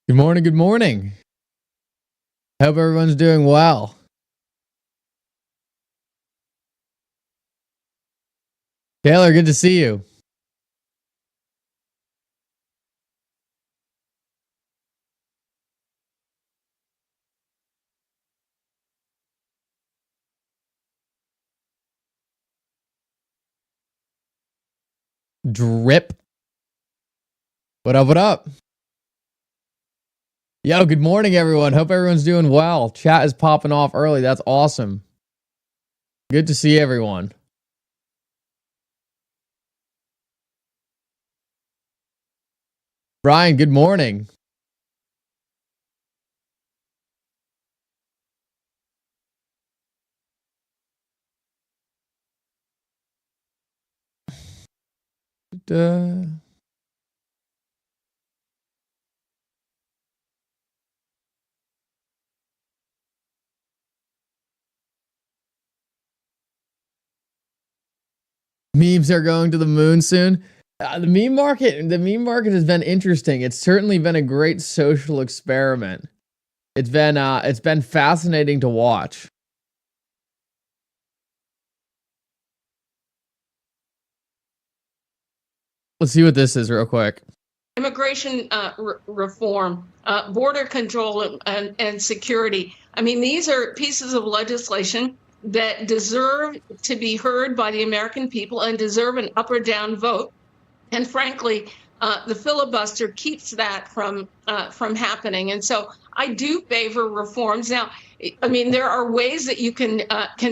Good morning. Good morning. Hope everyone's doing well. Taylor, good to see you. Drip. What up? What up? Yo, good morning, everyone. Hope everyone's doing well. Chat is popping off early. That's awesome. Good to see everyone. Brian, good morning. Memes are going to the moon soon. The meme market has been interesting. It's certainly been a great social experiment. It's been fascinating to watch. Let's see what this is real quick. Immigration reform, border control, and security. I mean, these are pieces of legislation that deserve to be heard by the American people and deserve an up or down vote. And frankly, the filibuster keeps that from happening. And so I do favor reforms. Now, I mean, there are ways that you can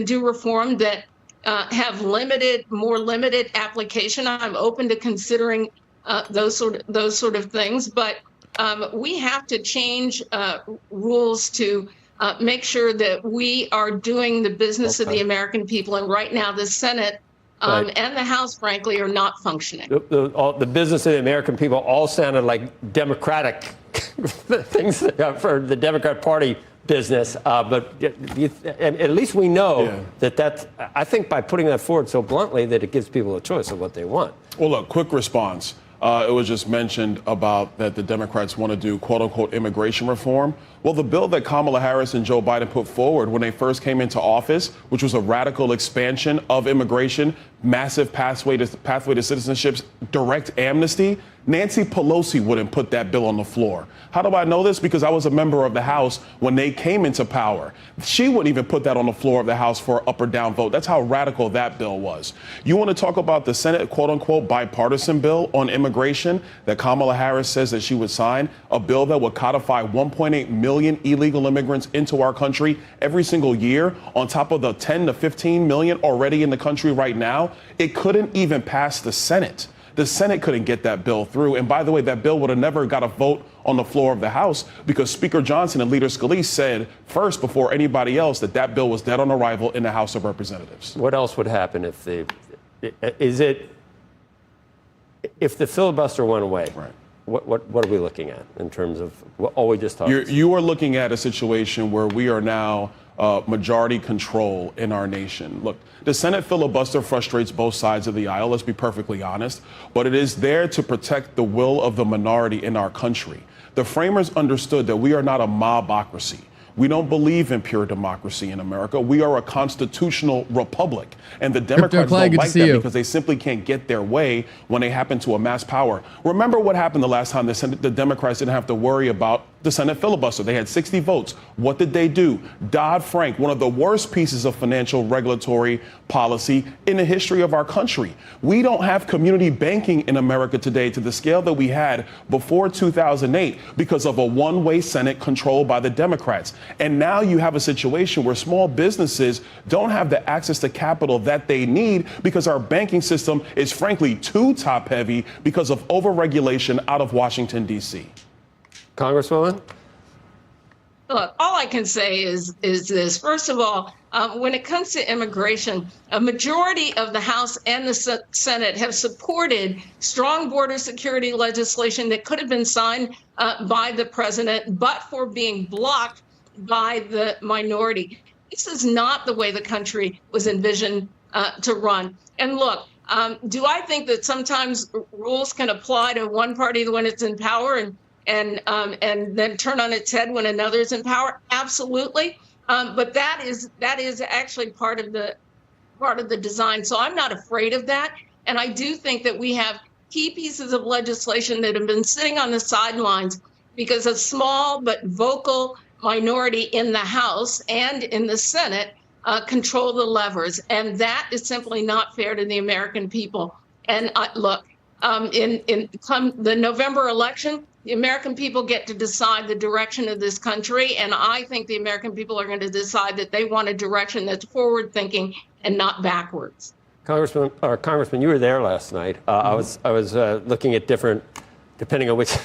do reform that have more limited application. I'm open to considering those sort of things, but we have to change rules to make sure that we are doing the business of the American people. And right now, the Senate and the House, frankly, are not functioning. The business of the American people all sounded like Democratic things for the Democrat Party business, but at least we know that I think by putting that forward so bluntly that it gives people a choice of what they want. Well, look, quick response. It was just mentioned about that the Democrats want to do quote unquote immigration reform. Well, the bill that Kamala Harris and Joe Biden put forward when they first came into office, which was a radical expansion of immigration, massive pathway to citizenships, direct amnesty, Nancy Pelosi wouldn't put that bill on the floor. How do I know this? Because I was a member of the House when they came into power. She wouldn't even put that on the floor of the House for an up or down vote. That's how radical that bill was. You want to talk about the Senate, quote unquote, bipartisan bill on immigration that Kamala Harris says that she would sign, a bill that would codify 1.8 million illegal immigrants into our country every single year, on top of the 10 to 15 million already in the country right now. It couldn't even pass the Senate. The Senate couldn't get that bill through. And by the way, that bill would have never got a vote on the floor of the House because Speaker Johnson and Leader Scalise said first before anybody else that that bill was dead on arrival in the House of Representatives. What else would happen if the filibuster went away? Right. What are we looking at in terms of what we just talked about? You are looking at a situation where we are now majority control in our nation. Look, the Senate filibuster frustrates both sides of the aisle, let's be perfectly honest, but it is there to protect the will of the minority in our country. The framers understood that we are not a mobocracy. We don't believe in pure democracy in America. We are a constitutional republic. And the Democrats don't like that because they simply can't get their way when they happen to amass power. Remember what happened the last time the Democrats didn't have to worry about the Senate filibuster. They had 60 votes. What did they do? Dodd-Frank, one of the worst pieces of financial regulatory policy in the history of our country. We don't have community banking in America today to the scale that we had before 2008 because of a one-way Senate controlled by the Democrats. And now you have a situation where small businesses don't have the access to capital that they need because our banking system is frankly too top-heavy because of overregulation out of Washington, D.C. Congresswoman? Look, all I can say is this. First of all, when it comes to immigration, a majority of the House and the Senate have supported strong border security legislation that could have been signed by the president, but for being blocked by the minority. This is not the way the country was envisioned to run. And look, do I think that sometimes rules can apply to one party when it's in power and and then turn on its head when another's in power? Absolutely. But that is actually part of the design. So I'm not afraid of that. And I do think that we have key pieces of legislation that have been sitting on the sidelines because a small but vocal minority in the House and in the Senate control the levers. And that is simply not fair to the American people. And look, in come the November election, the American people get to decide the direction of this country. And I think the American people are going to decide that they want a direction that's forward thinking and not backwards. Congressman, you were there last night. I was looking at different, depending on which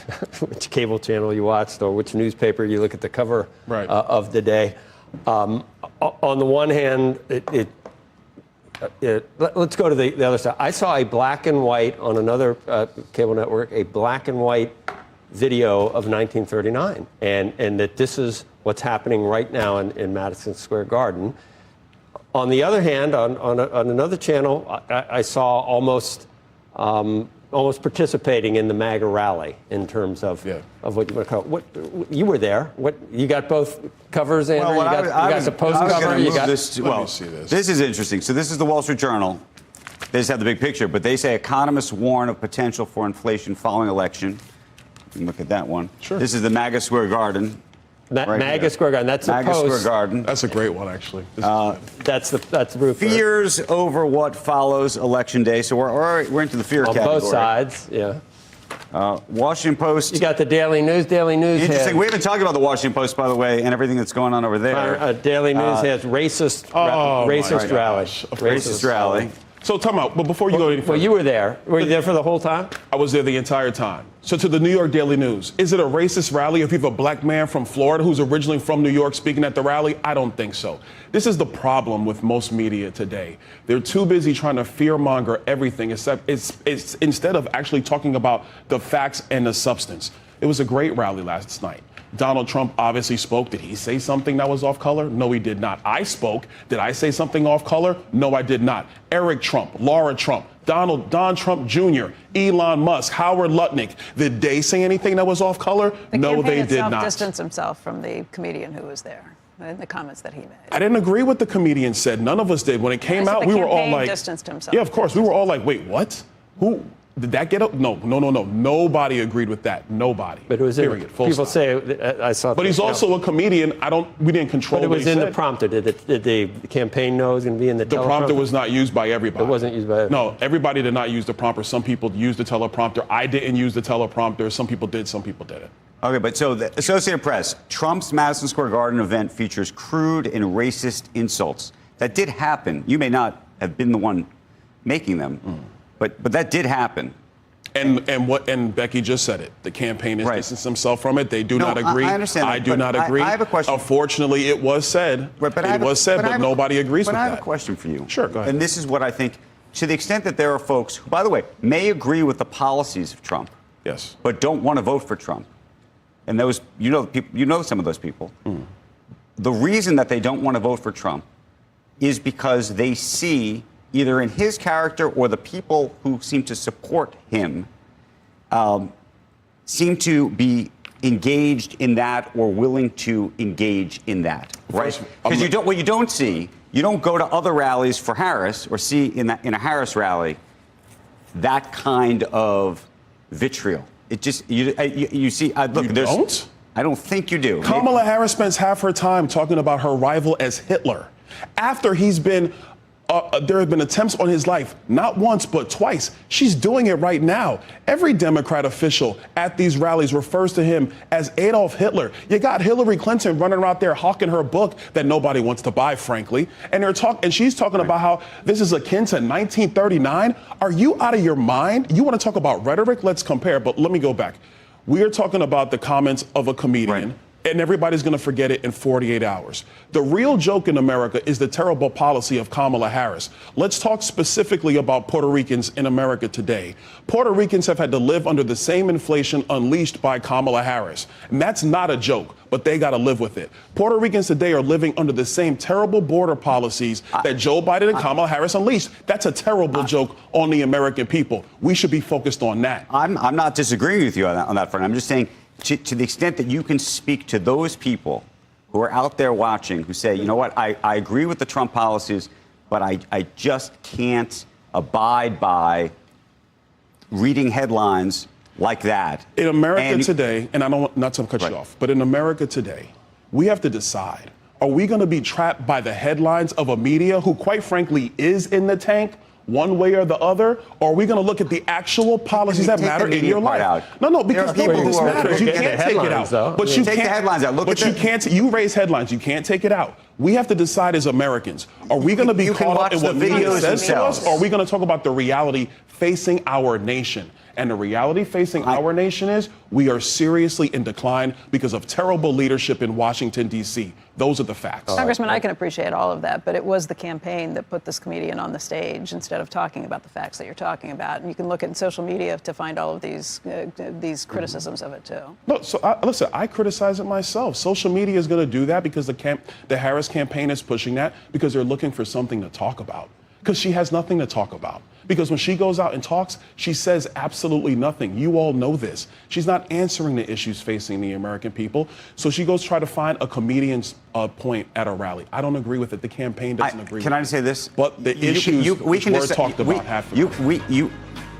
cable channel you watched or which newspaper you look at the cover of the day. On the one hand, let's go to the other side. I saw a black and white on another cable network, a black and white video of 1939, and that this is what's happening right now in Madison Square Garden. On the other hand, on another channel, I saw almost participating in the MAGA rally in terms of what you want to call it. What you were there? What you got both covers, Andrew? Well, you got the post cover. You got this. Well, this is interesting. So this is the Wall Street Journal. They just have the big picture, but they say economists warn of potential for inflation following election. You can look at that one. Sure. This is the MAGA Square Garden. MAGA Square Garden. That's MAGA the post. Square Garden. That's a great one, actually. That's the roof. Fears over what follows Election Day. So we're into the fear category. On both sides, yeah. Washington Post. You got the Daily News. Daily News. Interesting. We haven't talked about the Washington Post, by the way, and everything that's going on over there. Daily News has racist rally. Racist rally. So, time out. But before you go any further. Well, you were there. Were you there for the whole time? I was there the entire time. So, to the New York Daily News, is it a racist rally if you have a black man from Florida who's originally from New York speaking at the rally? I don't think so. This is the problem with most media today. They're too busy trying to fearmonger everything it's instead of actually talking about the facts and the substance. It was a great rally last night. Donald Trump obviously spoke. Did he say something that was off color? No, he did not. I spoke. Did I say something off color? No, I did not. Eric Trump, Laura Trump, Don Trump Jr., Elon Musk, Howard Lutnick. Did they say anything that was off color? No, they did not. Distanced himself from the comedian who was there and the comments that he made. I didn't agree with the comedian said. None of us did. When it came out, we were all like, distanced himself. Yeah, of course. We were all like, wait, what? Who? Did that get up? No. Nobody agreed with that. Nobody. But it was period. People say I saw. But he's also a comedian. We didn't control. But it was what he in said. The prompter. Did the campaign know it was going to be in the? The prompter was not used by everybody. It wasn't used by everybody. No, everybody did not use the prompter. Some people used the teleprompter. I didn't use the teleprompter. Some people did. Some people didn't. Okay, but so the Associated Press, Trump's Madison Square Garden event features crude and racist insults. That did happen. You may not have been the one making them, but that did happen. And Becky just said it. The campaign has distanced themselves from it. They do not agree. I understand. I do not agree. I have a question. Unfortunately, it was said. But nobody agrees with that. But I have a question for you. Sure, go ahead. And this is what I think. To the extent that there are folks who, by the way, may agree with the policies of Trump, yes, but don't want to vote for Trump, and those you know some of those people. The reason that they don't want to vote for Trump is because they see, either in his character or the people who seem to support him, seem to be engaged in that or willing to engage in that, right? Because what you don't see, you don't go to other rallies for Harris or see in a Harris rally that kind of vitriol. It just you see. Look, you don't? I don't think you do. Kamala Harris spends half her time talking about her rival as Hitler, after he's been. There have been attempts on his life, not once, but twice. She's doing it right now. Every Democrat official at these rallies refers to him as Adolf Hitler. You got Hillary Clinton running around there hawking her book that nobody wants to buy, frankly. And she's talking about how this is akin to 1939. Are you out of your mind? You want to talk about rhetoric? Let's compare. But let me go back. We are talking about the comments of a comedian. Right. And everybody's going to forget it in 48 hours. The real joke in America is the terrible policy of Kamala Harris. Let's talk specifically about Puerto Ricans in America today. Puerto Ricans have had to live under the same inflation unleashed by Kamala Harris. And that's not a joke, but they got to live with it. Puerto Ricans today are living under the same terrible border policies that Joe Biden and Kamala Harris unleashed. That's a terrible joke on the American people. We should be focused on that. I'm not disagreeing with you on that front. I'm just saying, to the extent that you can speak to those people who are out there watching who say, you know what, I agree with the Trump policies, but I just can't abide by reading headlines like that. In America today, and I don't want not to cut you off, but in America today, we have to decide, are we going to be trapped by the headlines of a media who, quite frankly, is in the tank one way or the other, or are we going to look at the actual policies that matter in your life? No, because this matters. You can't take it out. But you take the headlines out. Look at you can't. You raise headlines. You can't take it out. We have to decide as Americans: are we going to be caught up in what media says to us, or are we going to talk about the reality facing our nation? And the reality facing our nation is we are seriously in decline because of terrible leadership in Washington, D.C. Those are the facts. Congressman, I can appreciate all of that, but it was the campaign that put this comedian on the stage instead of talking about the facts that you're talking about. And you can look at social media to find all of these criticisms of it, too. No, so listen, I criticize it myself. Social media is going to do that because the Harris campaign is pushing that because they're looking for something to talk about. Because she has nothing to talk about. Because when she goes out and talks, she says absolutely nothing. You all know this. She's not answering the issues facing the American people. So she goes try to find a comedian's point at a rally. I don't agree with it. The campaign doesn't agree with it. Can I say this? But the issues were talked about half of it.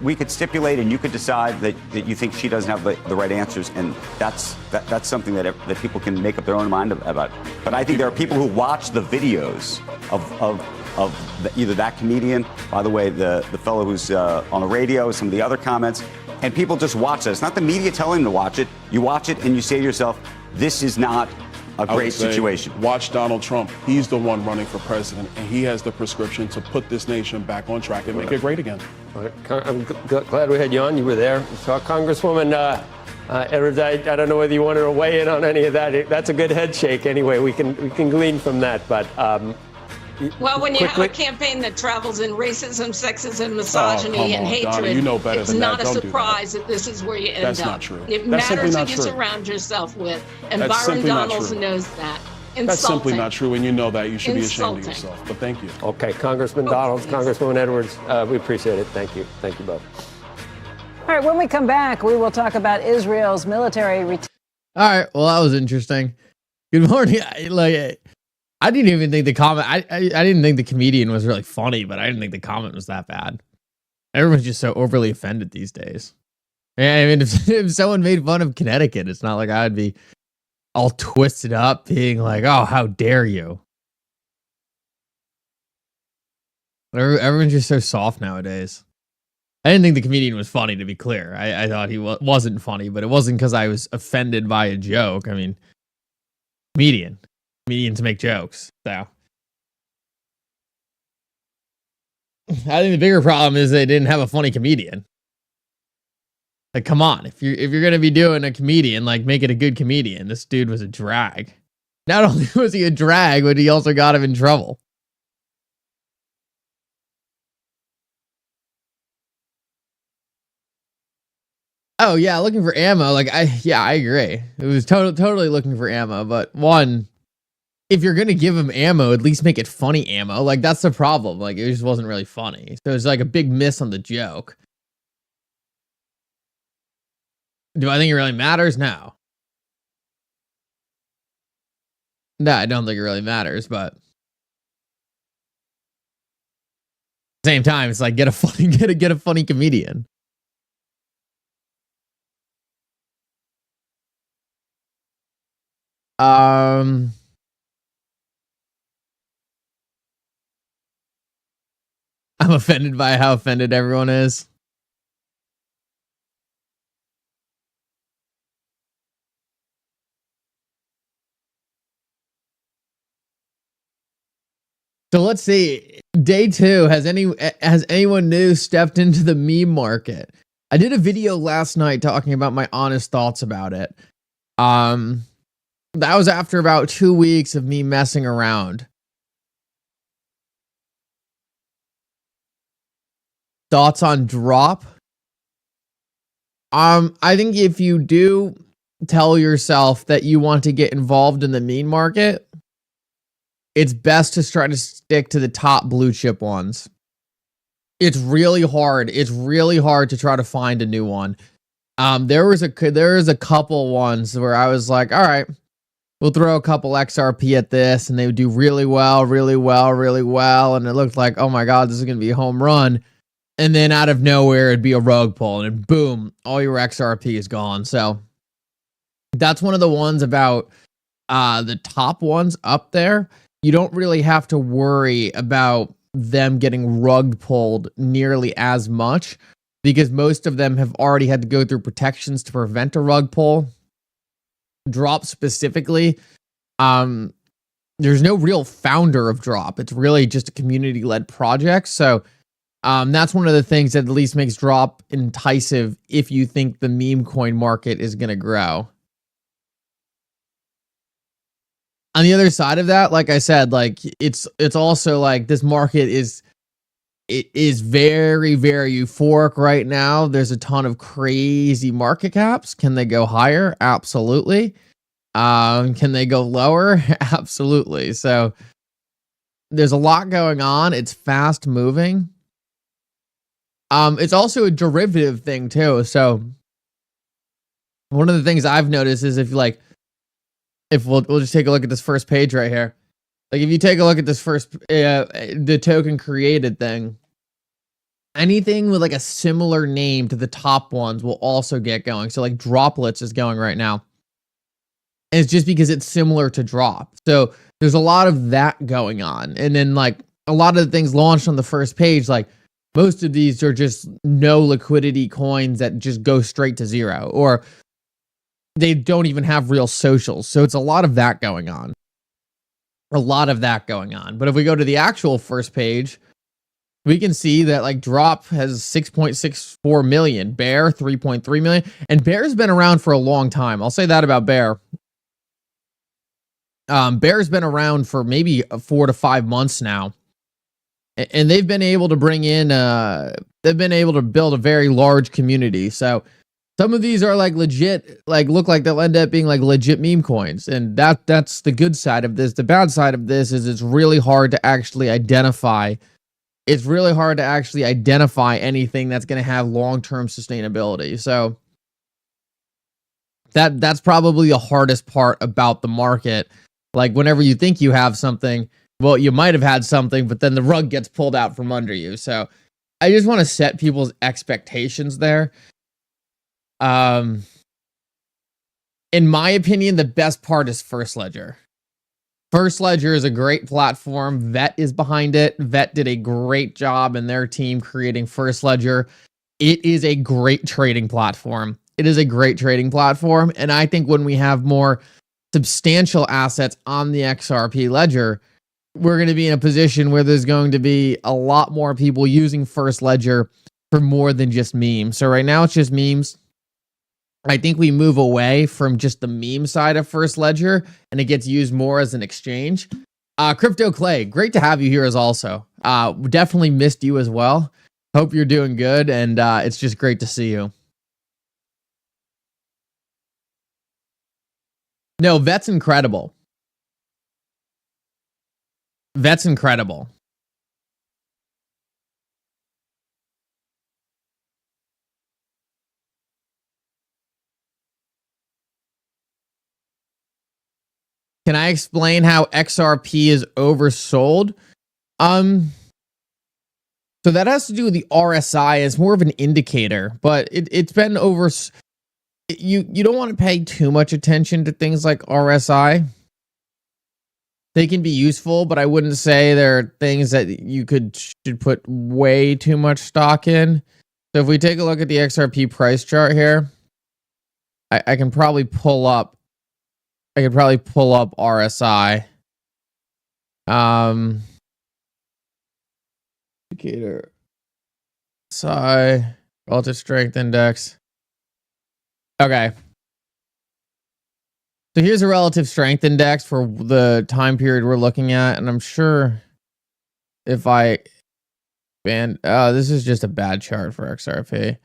We could stipulate and you could decide that you think she doesn't have the right answers, and that's something that people can make up their own mind about. But I think there are people who watch the videos of either that comedian, by the way, the fellow who's on the radio, some of the other comments, and people just watch that. It's not the media telling them to watch it. You watch it and you say to yourself, this is not a great situation. Watch Donald Trump. He's the one running for president, and he has the prescription to put this nation back on track and make it great again. I'm glad we had you on. You were there. So Congresswoman Edwards, I don't know whether you wanted to weigh in on any of that. That's a good head shake anyway. We can glean from that. But well, when you have a campaign that travels in racism, sexism, misogyny, and hatred, Donna, you know better it's than not that. a surprise that this is where you end up. That's not true. It That's matters who not you true. surround yourself with, and That's Byron simply not Donalds true. knows that. That's simply not true, and you know that. You should be ashamed Insulting. of yourself. But thank you. Okay, Congressman Donalds, Congresswoman Edwards, we appreciate it. Thank you. Thank you both. All right, when we come back, we will talk about Israel's military All right, well, that was interesting. Good morning. I didn't even think the comment. I didn't think the comedian was really funny, but I didn't think the comment was that bad. Everyone's just so overly offended these days. I mean, if someone made fun of Connecticut, it's not like I'd be all twisted up, being like, "Oh, how dare you!" Everyone's just so soft nowadays. I didn't think the comedian was funny, to be clear. I thought he wasn't funny, but it wasn't because I was offended by a joke. I mean, comedians make jokes. So I think the bigger problem is they didn't have a funny comedian. Like, come on, if you're gonna be doing a comedian, like, make it a good comedian. This dude was a drag. Not only was he a drag, but he also got him in trouble. Oh yeah, looking for ammo. Like, I agree. It was totally looking for ammo. But one, if you're gonna give him ammo, at least make it funny ammo. Like, that's the problem. Like, it just wasn't really funny. So it's like a big miss on the joke. Do I think it really matters? No. No, I don't think it really matters. But at the same time, it's like, get a funny comedian. I'm offended by how offended everyone is. So let's see. Day 2, has anyone new stepped into the meme market? I did a video last night talking about my honest thoughts about it. That was after about 2 weeks of me messing around. Thoughts on drop? I think if you do tell yourself that you want to get involved in the meme market, it's best to try to stick to the top blue chip ones. It's really hard. It's really hard to try to find a new one. There was a couple ones where I was like, all right, we'll throw a couple XRP at this, and they would do really well, really well, really well, and it looked like, oh my god, this is gonna be a home run. And then out of nowhere, it'd be a rug pull, and boom, all your XRP is gone. So that's one of the ones about the top ones up there. You don't really have to worry about them getting rug pulled nearly as much, because most of them have already had to go through protections to prevent a rug pull. Drop specifically, there's no real founder of Drop. It's really just a community-led project. So that's one of the things that at least makes Drop enticing if you think the meme coin market is going to grow. On the other side of that, like I said, like it's also like this market is very, very euphoric right now. There's a ton of crazy market caps. Can they go higher? Absolutely. Can they go lower? Absolutely. So there's a lot going on. It's fast moving. It's also a derivative thing too. So one of the things I've noticed is if we'll just take a look at this first page right here. Like if you take a look at this first, the token created thing, anything with like a similar name to the top ones will also get going. So like Droplets is going right now. And it's just because it's similar to Drop. So there's a lot of that going on. And then like a lot of the things launched on the first page, like most of these are just no liquidity coins that just go straight to zero, or they don't even have real socials. So it's a lot of that going on. A lot of that going on. But if we go to the actual first page, we can see that like Drop has 6.64 million, Bear 3.3 million, and Bear's been around for a long time. I'll say that about Bear. Bear's been around for maybe 4 to 5 months now. And they've been able to bring in, they've been able to build a very large community. So some of these are like legit, like look like they'll end up being like legit meme coins. And that's the good side of this. The bad side of this is it's really hard to actually identify. It's really hard to actually identify anything that's going to have long-term sustainability. So that's probably the hardest part about the market. Like whenever you think you have something, well, you might have had something, but then the rug gets pulled out from under you. So I just want to set people's expectations there. In my opinion, the best part is First Ledger. First Ledger is a great platform. Vet is behind it. Vet did a great job in their team creating First Ledger. It is a great trading platform. It is a great trading platform. And I think when we have more substantial assets on the XRP ledger, we're going to be in a position where there's going to be a lot more people using First Ledger for more than just memes. So right now it's just memes. I think we move away from just the meme side of First Ledger and it gets used more as an exchange. Crypto Clay, great to have you here as also. Definitely missed you as well. Hope you're doing good, and it's just great to see you. No, Vet's incredible. Vet's incredible. Can I explain how XRP is oversold? So that has to do with the RSI. It's more of an indicator, but it's been over. You don't want to pay too much attention to things like RSI. They can be useful, but I wouldn't say they're things that you should put way too much stock in. So if we take a look at the XRP price chart here, I can probably pull up. I could probably pull up RSI. Indicator. RSI. Relative Strength Index. Okay. So here's a relative strength index for the time period we're looking at. And I'm sure if I expand, this is just a bad chart for XRP.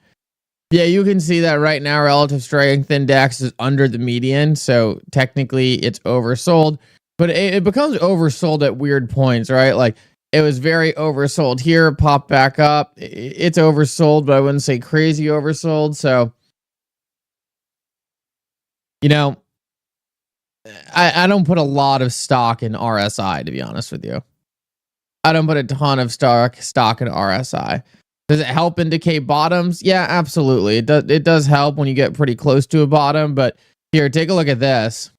Yeah, you can see that right now relative strength index is under the median. So technically it's oversold, but it becomes oversold at weird points, right? Like it was very oversold here, popped back up. It's oversold, but I wouldn't say crazy oversold. So You know, I don't put a lot of stock in RSI, to be honest with you. I don't put a ton of stock in RSI. Does it help indicate bottoms? Yeah, absolutely. It does help when you get pretty close to a bottom, but here, take a look at this.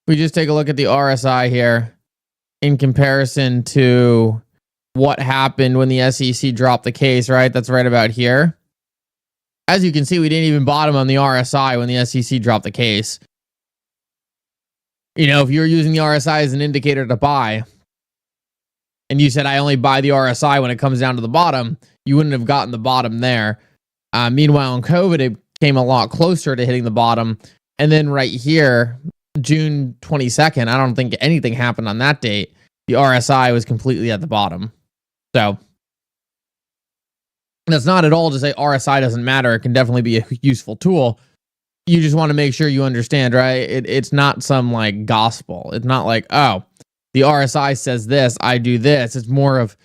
We just take a look at the RSI here in comparison to what happened when the SEC dropped the case, right? That's right about here. As you can see, we didn't even bottom on the RSI when the SEC dropped the case. You know, if you're using the RSI as an indicator to buy, and you said, I only buy the RSI when it comes down to the bottom, you wouldn't have gotten the bottom there. Meanwhile, in COVID, it came a lot closer to hitting the bottom. And then right here, June 22nd, I don't think anything happened on that date. The RSI was completely at the bottom. So that's not at all to say RSI doesn't matter. It can definitely be a useful tool. You just want to make sure you understand, right? It's not some like gospel. It's not like, oh, the RSI says this, I do this. It's more of,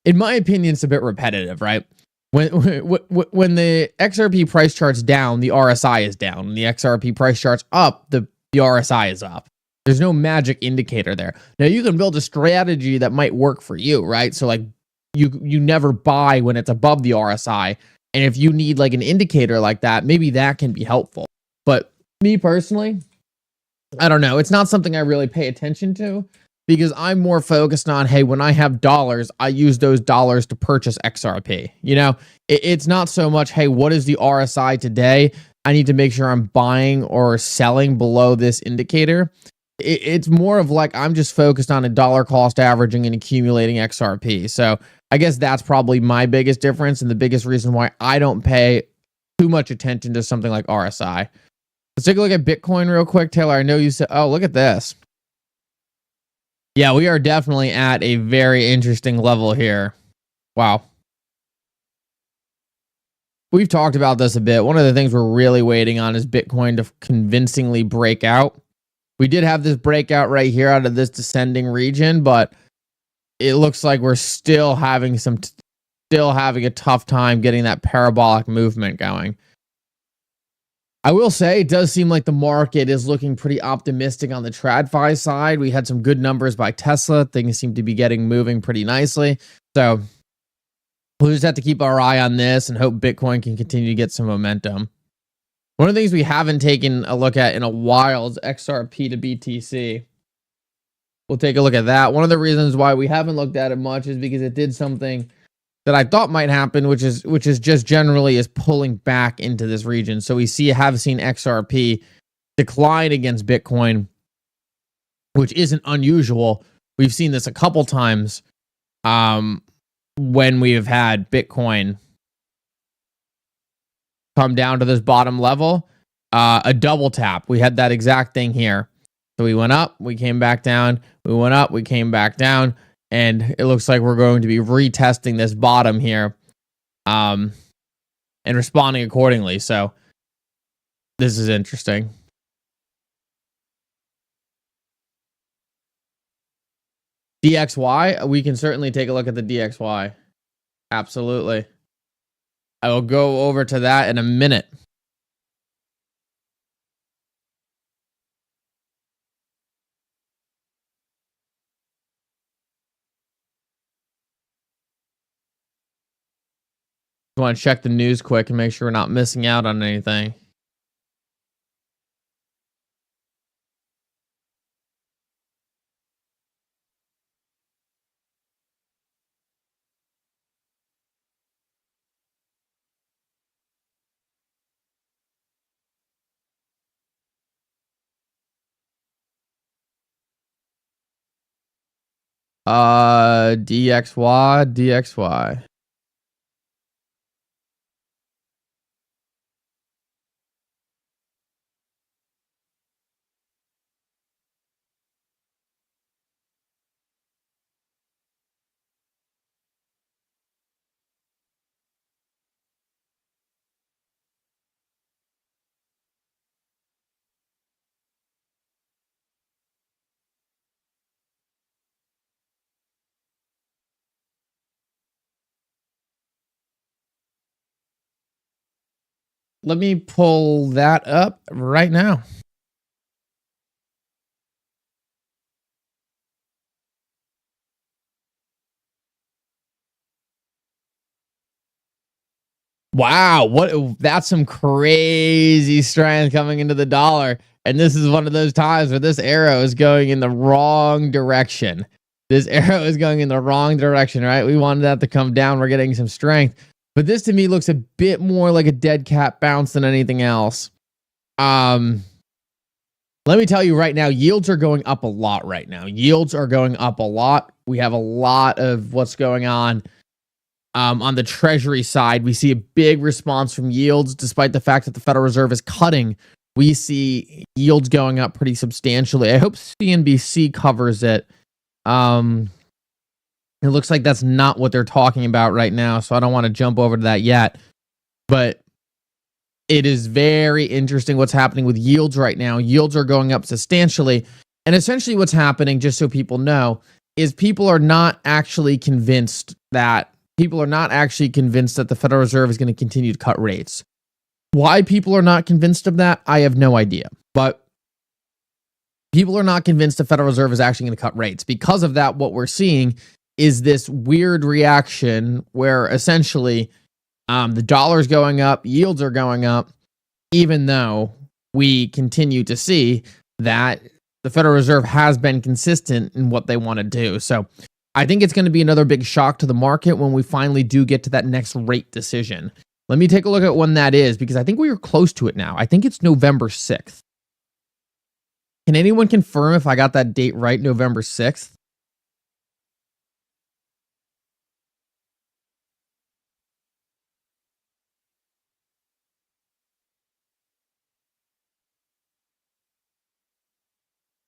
in my opinion, it's a bit repetitive, right? When the XRP price chart's down, the RSI is down. When the XRP price chart's up, the RSI is up. There's no magic indicator there. Now, you can build a strategy that might work for you, right? So like you never buy when it's above the RSI. And if you need like an indicator like that, maybe that can be helpful. But me personally, I don't know. It's not something I really pay attention to because I'm more focused on, hey, when I have dollars, I use those dollars to purchase XRP. You know, it's not so much, hey, what is the RSI today? I need to make sure I'm buying or selling below this indicator. It's more of like, I'm just focused on a dollar cost averaging and accumulating XRP. So I guess that's probably my biggest difference and the biggest reason why I don't pay too much attention to something like RSI. Let's take a look at Bitcoin real quick. Taylor, I know you said, oh, look at this. Yeah, we are definitely at a very interesting level here. Wow. We've talked about this a bit. One of the things we're really waiting on is Bitcoin to convincingly break out. We did have this breakout right here out of this descending region, but it looks like we're still having a tough time getting that parabolic movement going. I will say it does seem like the market is looking pretty optimistic on the TradFi side. We had some good numbers by Tesla. Things seem to be moving pretty nicely. So we'll just have to keep our eye on this and hope Bitcoin can continue to get some momentum. One of the things we haven't taken a look at in a while is XRP to BTC. We'll take a look at that. One of the reasons why we haven't looked at it much is because it did something that I thought might happen, which is just generally is pulling back into this region. So we have seen XRP decline against Bitcoin, which isn't unusual. We've seen this a couple times when we have had Bitcoin come down to this bottom level, a double tap. We had that exact thing here. So we went up, we came back down, we went up, we came back down. And it looks like we're going to be retesting this bottom here and responding accordingly. So this is interesting. DXY, we can certainly take a look at the DXY. Absolutely. I will go over to that in a minute. Want to check the news quick and make sure we're not missing out on anything. DXY. let me pull that up right now. Wow, that's some crazy strength coming into the dollar. And this is one of those times where this arrow is going in the wrong direction. This arrow is going in the wrong direction, right? We wanted that to come down. We're getting some strength. But this to me looks a bit more like a dead cat bounce than anything else. Let me tell you right now, yields are going up a lot right now. Yields are going up a lot. We have a lot of what's going on the Treasury side. We see a big response from yields, despite the fact that the Federal Reserve is cutting. We see yields going up pretty substantially. I hope CNBC covers it. It looks like that's not what they're talking about right now, so I don't want to jump over to that yet. But it is very interesting what's happening with yields right now. Yields are going up substantially. And essentially what's happening, just so people know, is people are not actually convinced that the Federal Reserve is going to continue to cut rates. Why people are not convinced of that, I have no idea. But people are not convinced the Federal Reserve is actually going to cut rates. Because of that, what we're seeing is this weird reaction where essentially the dollar's going up, yields are going up, even though we continue to see that the Federal Reserve has been consistent in what they want to do. So I think it's going to be another big shock to the market when we finally do get to that next rate decision. Let me take a look at when that is, because I think we are close to it now. I think it's November 6th. Can anyone confirm if I got that date right, November 6th?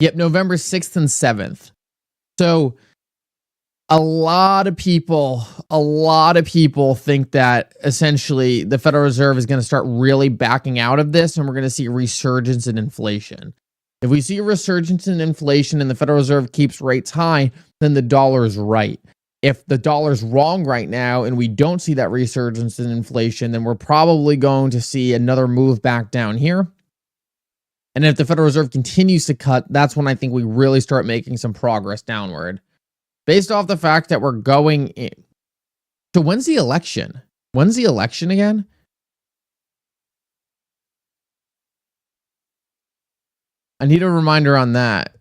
Yep, November 6th and 7th. So a lot of people think that essentially the Federal Reserve is going to start really backing out of this, and we're going to see a resurgence in inflation. If we see a resurgence in inflation and the Federal Reserve keeps rates high, then the dollar is right. If the dollar's wrong right now and we don't see that resurgence in inflation, then we're probably going to see another move back down here. And if the Federal Reserve continues to cut, that's when I think we really start making some progress downward. Based off the fact that we're going in. So when's the election? When's the election again? I need a reminder on that.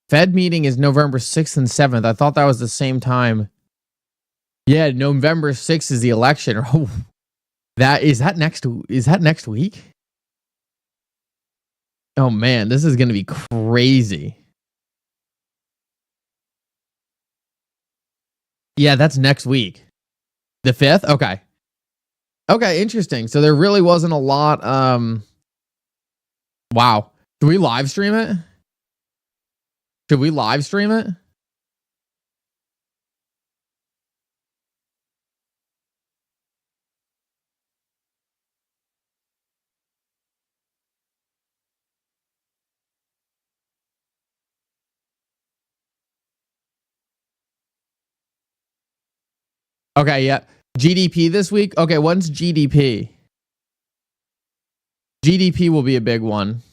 Fed meeting is November 6th and 7th. I thought that was the same time. Yeah, November 6th is the election. Oh, is that next week? Oh man, this is going to be crazy. Yeah, that's next week. The 5th? Okay. Okay, interesting. So there really wasn't a lot. Wow. Should we live stream it? Should we live stream it? Okay, yeah. GDP this week? Okay, when's GDP? GDP will be a big one.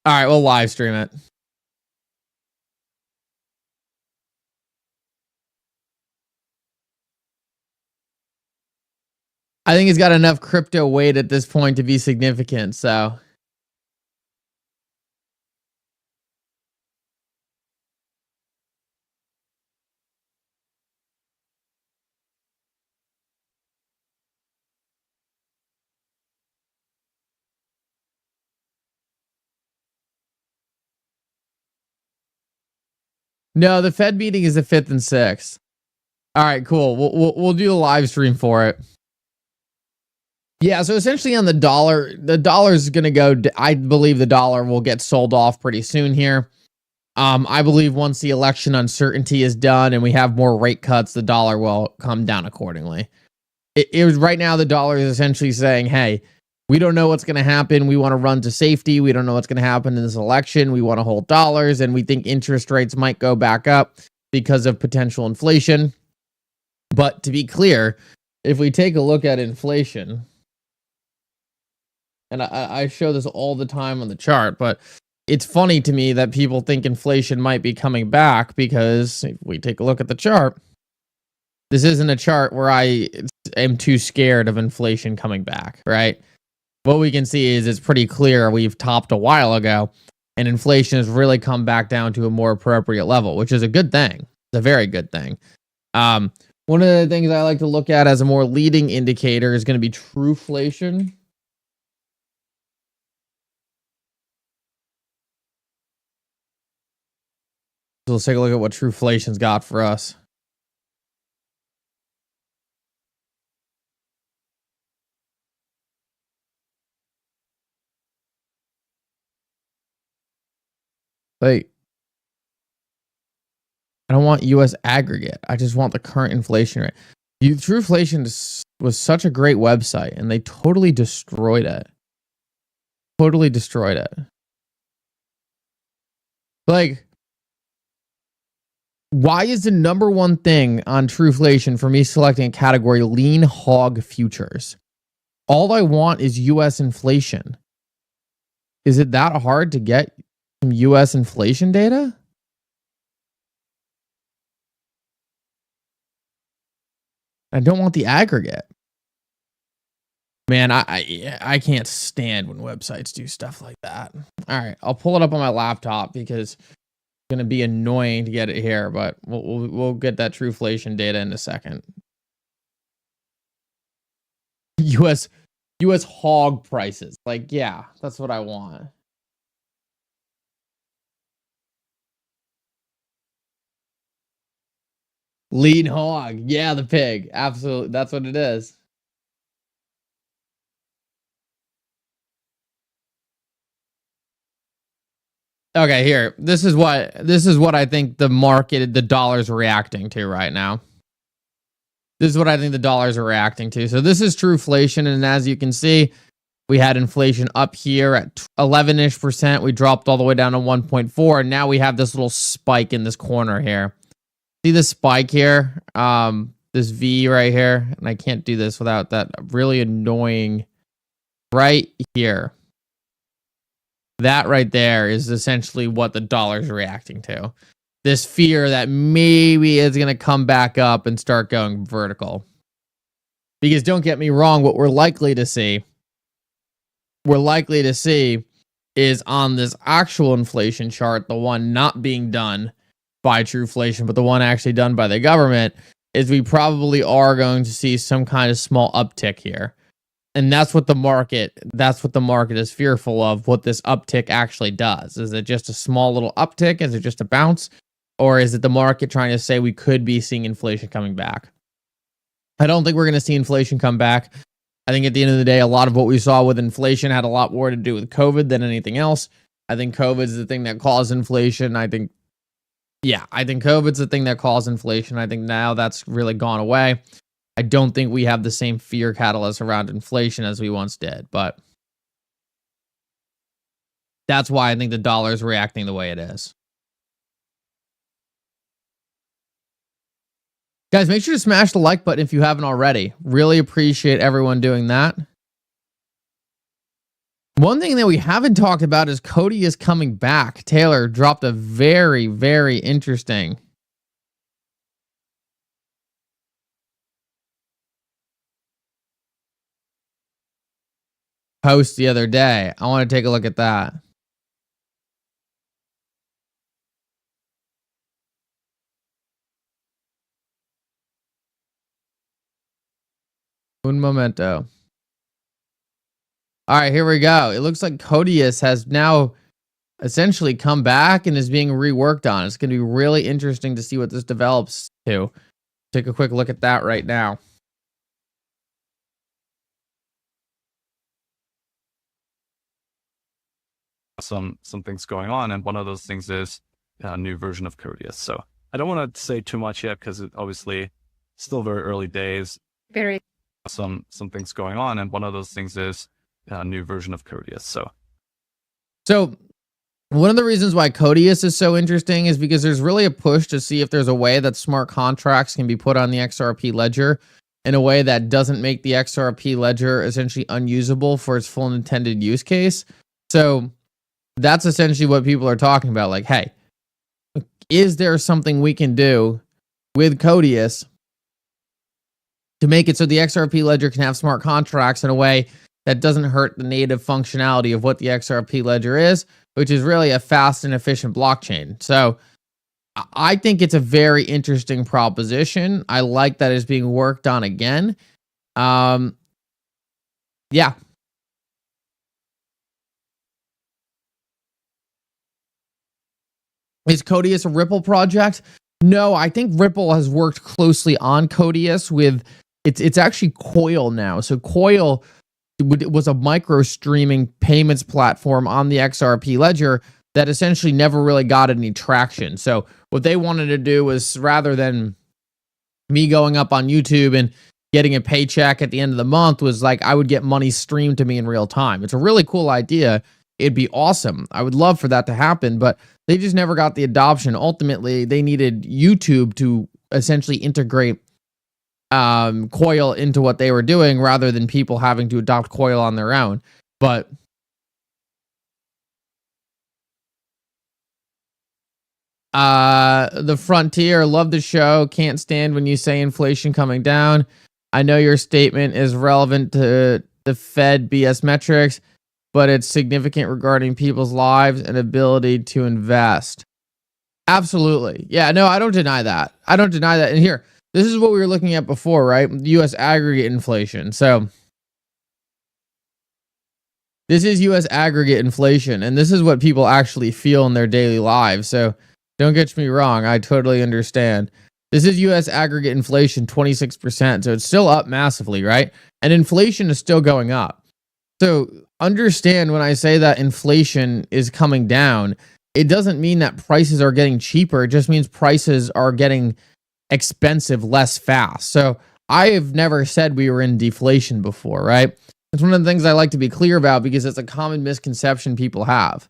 All right, we'll live stream it. I think it's got enough crypto weight at this point to be significant, so. No, the Fed meeting is the 5th and 6th. All right, cool. We'll do a live stream for it. Yeah, so essentially on the dollar is going to go. I believe the dollar will get sold off pretty soon here. I believe once the election uncertainty is done and we have more rate cuts, the dollar will come down accordingly. It was right now the dollar is essentially saying, hey, we don't know what's going to happen. We want to run to safety. We don't know what's going to happen in this election. We want to hold dollars, and we think interest rates might go back up because of potential inflation. But to be clear, if we take a look at inflation, and I show this all the time on the chart, but it's funny to me that people think inflation might be coming back, because if we take a look at the chart, this isn't a chart where I am too scared of inflation coming back, right? What we can see is it's pretty clear we've topped a while ago, and inflation has really come back down to a more appropriate level, which is a good thing. It's a very good thing. One of the things I like to look at as a more leading indicator is going to be trueflation. So let's take a look at what trueflation's got for us. Like, I don't want US aggregate. I just want the current inflation rate. Trueflation was such a great website, and they totally destroyed it. Totally destroyed it. Like, why is the number one thing on Trueflation for me selecting a category lean hog futures? All I want is US inflation. Is it that hard to get some US inflation data? I don't want the aggregate. Man, I can't stand when websites do stuff like that. All right, I'll pull it up on my laptop because it's going to be annoying to get it here, but we'll get that trueflation data in a second. US hog prices. Like, yeah, that's what I want. Lean hog. Yeah, the pig. Absolutely. That's what it is. Okay, here. This is what I think the market, the dollar's reacting to right now. This is what I think the dollars are reacting to. So this is trueflation, and as you can see, we had inflation up here at 11-ish%. We dropped all the way down to 1.4, and now we have this little spike in this corner here. See this spike here? This V right here, and I can't do this without that really annoying right here. That right there is essentially what the dollar's reacting to. This fear that maybe it's going to come back up and start going vertical. Because don't get me wrong, what we're likely to see is on this actual inflation chart, the one not being done by trueflation, but the one actually done by the government, is we probably are going to see some kind of small uptick here. And that's what the market is fearful of, what this uptick actually does. Is it just a small little uptick? Is it just a bounce? Or is it the market trying to say we could be seeing inflation coming back? I don't think we're going to see inflation come back. I think at the end of the day, a lot of what we saw with inflation had a lot more to do with COVID than anything else. I think COVID is the thing that caused inflation. I think COVID's the thing that caused inflation. I think now that's really gone away. I don't think we have the same fear catalyst around inflation as we once did, but that's why I think the dollar is reacting the way it is. Guys, make sure to smash the like button if you haven't already. Really appreciate everyone doing that. One thing that we haven't talked about is Cody is coming back. Taylor dropped a very, very interesting post the other day. I want to take a look at that. Un momento. All right, here we go. It looks like Codius has now essentially come back and is being reworked on. It's going to be really interesting to see what this develops to. Take a quick look at that right now. Some things going on, and one of those things is a new version of Codius. So I don't want to say too much yet because it obviously still very early days. Very. Some things going on, and one of those things is a new version of Codius. So One of the reasons why Codius is so interesting is because there's really a push to see if there's a way that smart contracts can be put on the XRP ledger in a way that doesn't make the XRP ledger essentially unusable for its full intended use case. So that's essentially what people are talking about. Like, hey, is there something we can do with Codius to make it so the XRP ledger can have smart contracts in a way that doesn't hurt the native functionality of what the XRP ledger is, which is really a fast and efficient blockchain. So I think it's a very interesting proposition. I like that it's being worked on again. Yeah. Is Codius a Ripple project? No, I think Ripple has worked closely on Codius with, it's actually Coil now. So Coil was a micro streaming payments platform on the XRP ledger that essentially never really got any traction. So what they wanted to do was, rather than me going up on YouTube and getting a paycheck at the end of the month, was like I would get money streamed to me in real time. It's a really cool idea. It'd be awesome. I would love for that to happen, but they just never got the adoption. Ultimately, they needed YouTube to essentially integrate Coil into what they were doing rather than people having to adopt Coil on their own. But the Frontier, love the show. Can't stand when you say inflation coming down. I know your statement is relevant to the Fed BS metrics, but it's significant regarding people's lives and ability to invest. Absolutely. Yeah, no, I don't deny that. I don't deny that. And here, this is what we were looking at before, right? U.S. aggregate inflation. So this is U.S. aggregate inflation, and this is what people actually feel in their daily lives. So don't get me wrong. I totally understand. This is U.S. aggregate inflation, 26%. So it's still up massively, right? And inflation is still going up. So understand, when I say that inflation is coming down, it doesn't mean that prices are getting cheaper. It just means prices are getting expensive less fast. So I have never said we were in deflation before, right? It's one of the things I like to be clear about because it's a common misconception people have.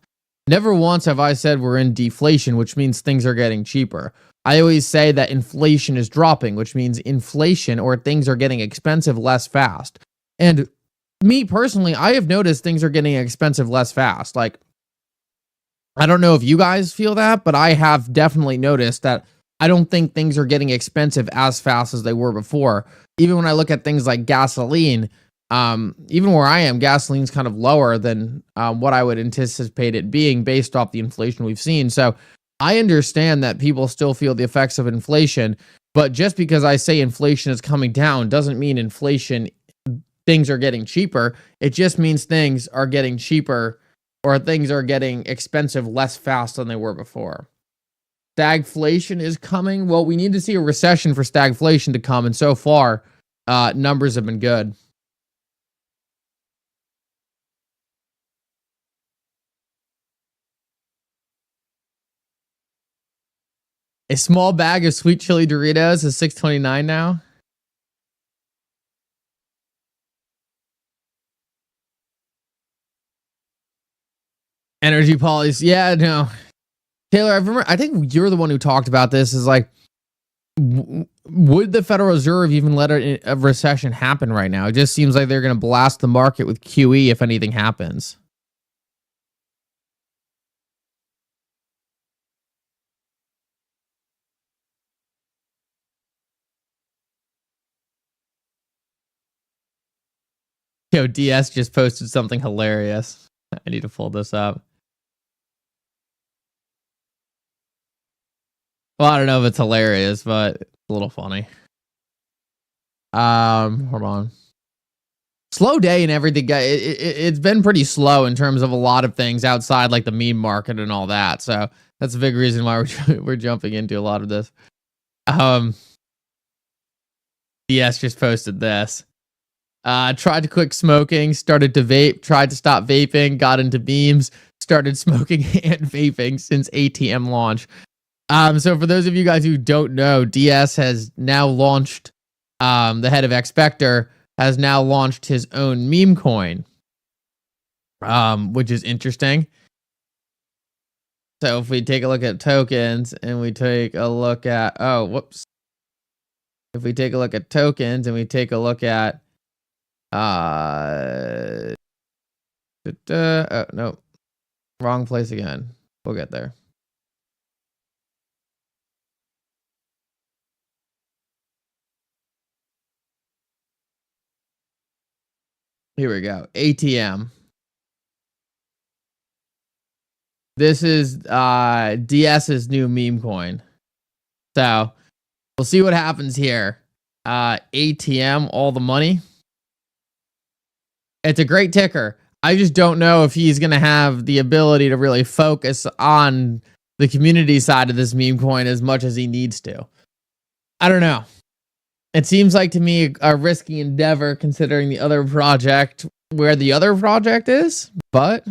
Never once have I said we're in deflation, which means things are getting cheaper. I always say that inflation is dropping, which means inflation or things are getting expensive less fast. And me personally, I have noticed things are getting expensive less fast. Like, I don't know if you guys feel that, but I have definitely noticed that I don't think things are getting expensive as fast as they were before. Even when I look at things like gasoline, even where I am, gasoline's kind of lower than what I would anticipate it being based off the inflation we've seen. So I understand that people still feel the effects of inflation, but just because I say inflation is coming down doesn't mean things are getting cheaper. It just means things are getting cheaper, or things are getting expensive less fast than they were before. Stagflation is coming. Well, we need to see a recession for stagflation to come, and so far, numbers have been good. A small bag of sweet chili Doritos is $6.29 now. Energy policy. Yeah, no. Taylor, I think you're the one who talked about this, is like, would the Federal Reserve even let a recession happen right now? It just seems like they're going to blast the market with QE if anything happens. Yo, DS just posted something hilarious. I need to pull this up. Well, I don't know if it's hilarious, but it's a little funny. Hold on. Slow day and everything. It's been pretty slow in terms of a lot of things outside like the meme market and all that. So that's a big reason why we're jumping into a lot of this. DS just posted this. Tried to quit smoking, started to vape, tried to stop vaping, got into memes, started smoking and vaping since ATM launch. So for those of you guys who don't know, DS has now launched, the head of Expector has now launched his own meme coin, which is interesting. So if we take a look at tokens and we take a look at, oh, whoops. If we take a look at tokens and we take a look at, oh, no, wrong place again. We'll get there. Here we go. ATM. This is DS's new meme coin. So we'll see what happens here. ATM, all the money. It's a great ticker. I just don't know if he's going to have the ability to really focus on the community side of this meme coin as much as he needs to. I don't know. It seems like to me a risky endeavor considering the other project, where the other project is, but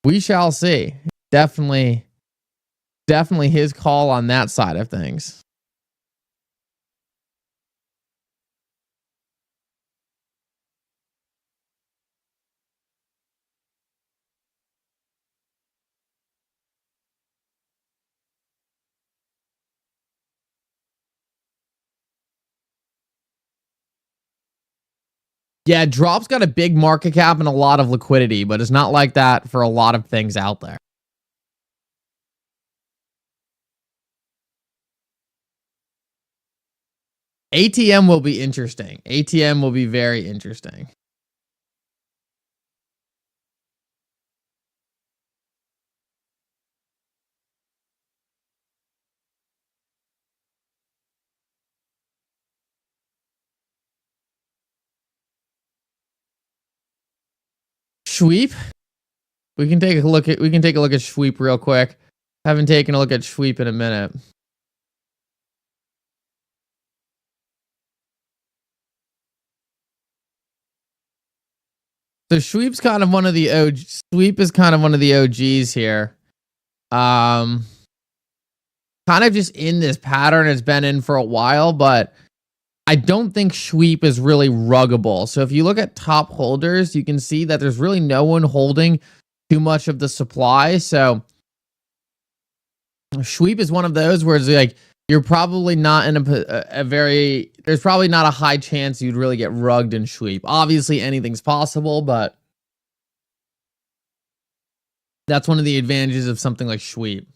we shall see. Definitely his call on that side of things. Yeah, Drop's got a big market cap and a lot of liquidity, but it's not like that for a lot of things out there. ATM will be interesting. ATM will be very interesting. Sweep. We can take a look at Sweep real quick. Haven't taken a look at Sweep in a minute. So Sweep's kind of one of the Sweep is kind of one of the OGs here. Kind of just in this pattern it's been in for a while, but I don't think Sweep is really ruggable. So if you look at top holders, you can see that there's really no one holding too much of the supply. So Sweep is one of those where it's like you're probably not in there's probably not a high chance you'd really get rugged in Sweep. Obviously anything's possible, but that's one of the advantages of something like Sweep.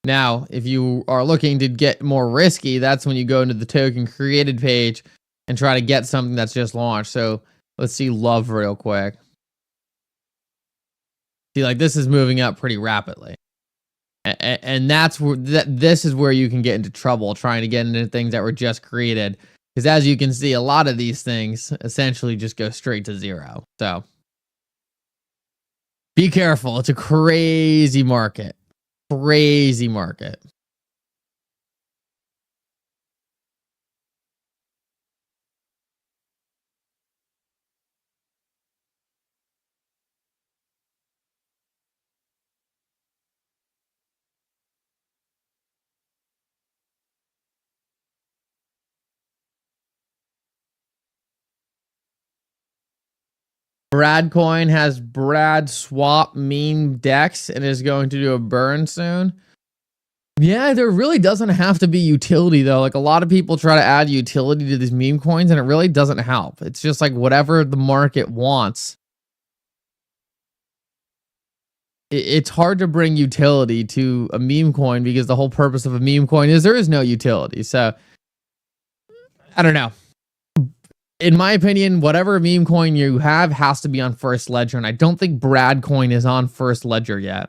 Now, if you are looking to get more risky, that's when you go into the token created page and try to get something that's just launched. So let's see Love real quick. See, like this is moving up pretty rapidly. And that's where this is where you can get into trouble trying to get into things that were just created. Because as you can see, a lot of these things essentially just go straight to zero. So be careful. It's a crazy market. Crazy market. Brad Coin has Brad swap meme DEX and is going to do a burn soon. Yeah, there really doesn't have to be utility though. Like a lot of people try to add utility to these meme coins and it really doesn't help. It's just like whatever the market wants. It's hard to bring utility to a meme coin because the whole purpose of a meme coin is there is no utility. So I don't know. In my opinion, whatever meme coin you have has to be on First Ledger, and I don't think Brad Coin is on First Ledger yet.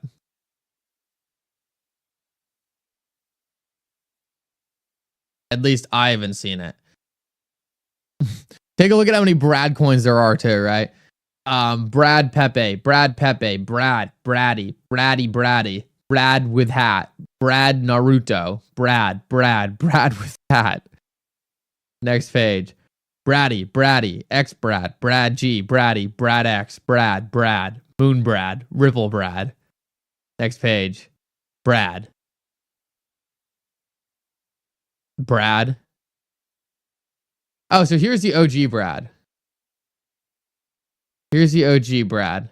At least I haven't seen it. Take a look at how many Brad coins there are too, right? Brad Pepe, Brad Braddy, Brad with hat, Brad Naruto, Brad with hat. Next page. Braddy, X Brad, Brad G, Braddy, Brad X, Brad, Moon Brad, Ripple Brad. Next page. Brad. Oh, so here's the OG Brad. Here's the OG Brad.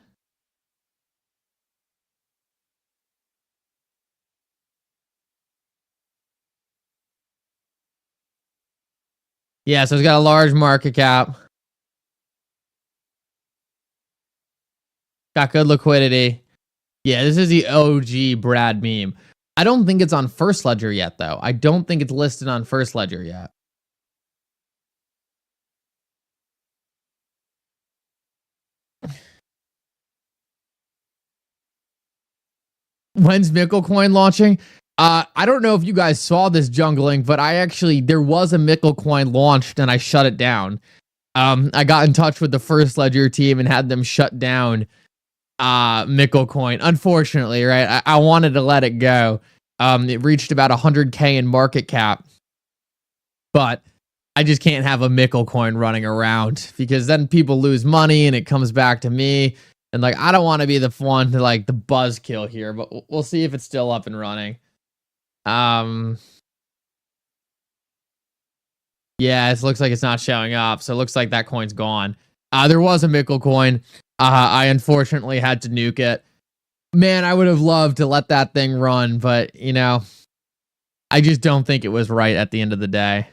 Yeah, so it's got a large market cap. Got good liquidity. Yeah, this is the OG Brad meme. I don't think it's on First Ledger yet, though. I don't think it's listed on First Ledger yet. When's Mickle Coin launching? I don't know if you guys saw this jungling, but there was a Mickle Coin launched and I shut it down. I got in touch with the First Ledger team and had them shut down Mickle Coin. Unfortunately, right? I wanted to let it go. It reached about 100K in market cap, but I just can't have a Mickle Coin running around because then people lose money and it comes back to me. And like, I don't want to be the one to like the buzzkill here, but we'll see if it's still up and running. Yeah, it looks like it's not showing up. So it looks like that coin's gone. There was a Mickle Coin. I unfortunately had to nuke it. Man, I would have loved to let that thing run, but you know, I just don't think it was right at the end of the day.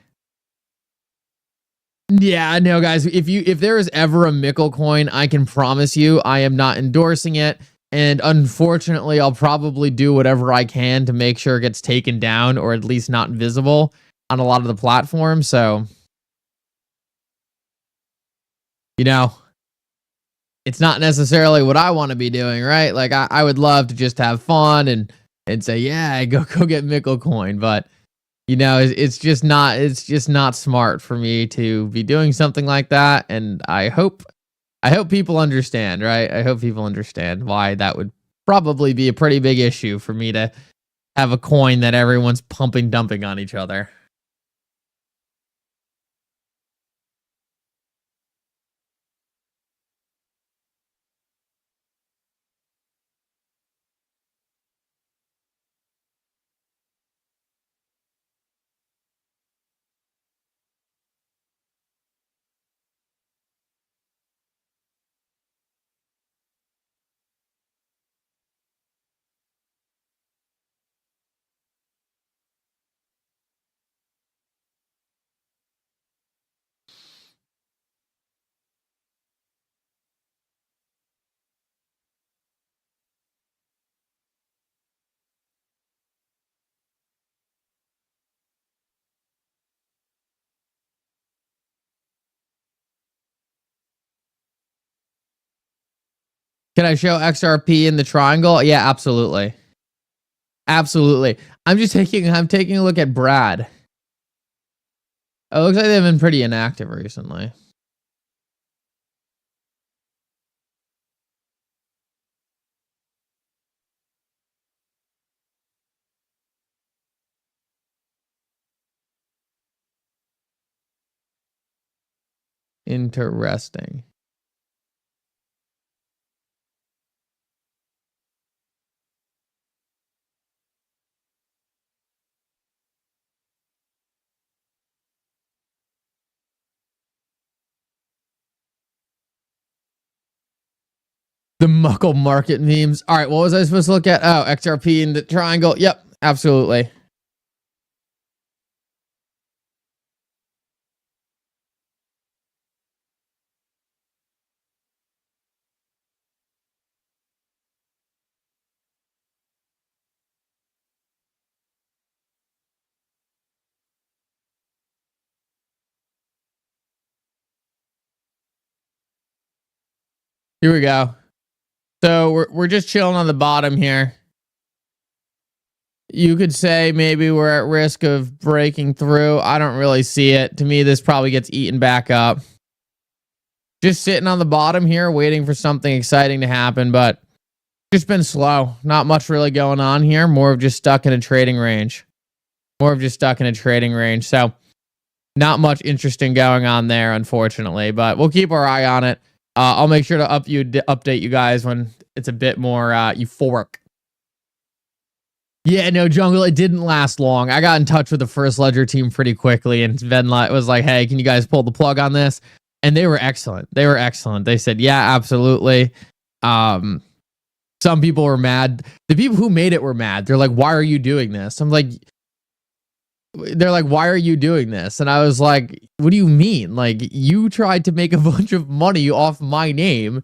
Yeah, no, guys. If there is ever a Mickle Coin, I can promise you, I am not endorsing it. And unfortunately, I'll probably do whatever I can to make sure it gets taken down or at least not visible on a lot of the platforms. So, you know, it's not necessarily what I want to be doing, right? Like I would love to just have fun and say, yeah, go get Mickle Coin, but you know, it's just not smart for me to be doing something like that. And I hope people understand, right? I hope people understand why that would probably be a pretty big issue for me to have a coin that everyone's dumping on each other. Can I show XRP in the triangle? Yeah, absolutely. Absolutely. I'm taking a look at Brad. Oh, it looks like they've been pretty inactive recently. Interesting. The Muckle market memes. All right, what was I supposed to look at? Oh, XRP in the triangle. Yep, absolutely. Here we go. So we're just chilling on the bottom here. You could say maybe we're at risk of breaking through. I don't really see it. To me, this probably gets eaten back up. Just sitting on the bottom here, waiting for something exciting to happen, but just been slow. Not much really going on here. More of just stuck in a trading range. So not much interesting going on there, unfortunately, but we'll keep our eye on it. I'll make sure to update you guys when it's a bit more euphoric. Yeah, no, Jungle, it didn't last long. I got in touch with the First Ledger team pretty quickly, and Sven was like, hey, can you guys pull the plug on this? And they were excellent. They said, yeah, absolutely. Some people were mad. The people who made it were mad. They're like, why are you doing this? I'm like, they're like, why are you doing this? And I was like, what do you mean? Like, you tried to make a bunch of money off my name.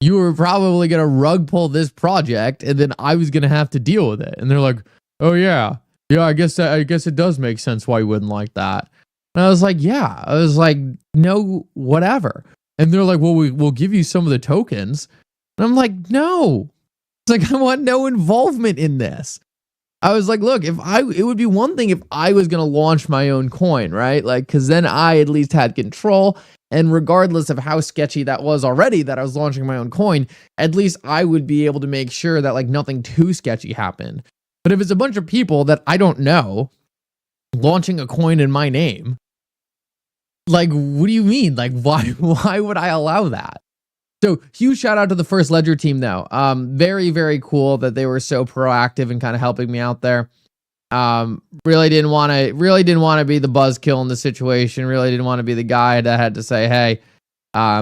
You were probably going to rug pull this project, and then I was going to have to deal with it. And they're like, oh yeah, I guess it does make sense why you wouldn't like that. And I was like, yeah. I was like, no, whatever. And they're like, well, we'll give you some of the tokens. And I'm like, no. It's like, I want no involvement in this. I was like, look, it would be one thing if I was going to launch my own coin, right? Like, because then I at least had control. And regardless of how sketchy that was already, that I was launching my own coin, at least I would be able to make sure that like nothing too sketchy happened. But if it's a bunch of people that I don't know launching a coin in my name, like, what do you mean? Like, why would I allow that? So huge shout out to the First Ledger team though. Very, very cool that they were so proactive and kind of helping me out there. Really didn't want to be the buzzkill in the situation. Really didn't want to be the guy that had to say, hey,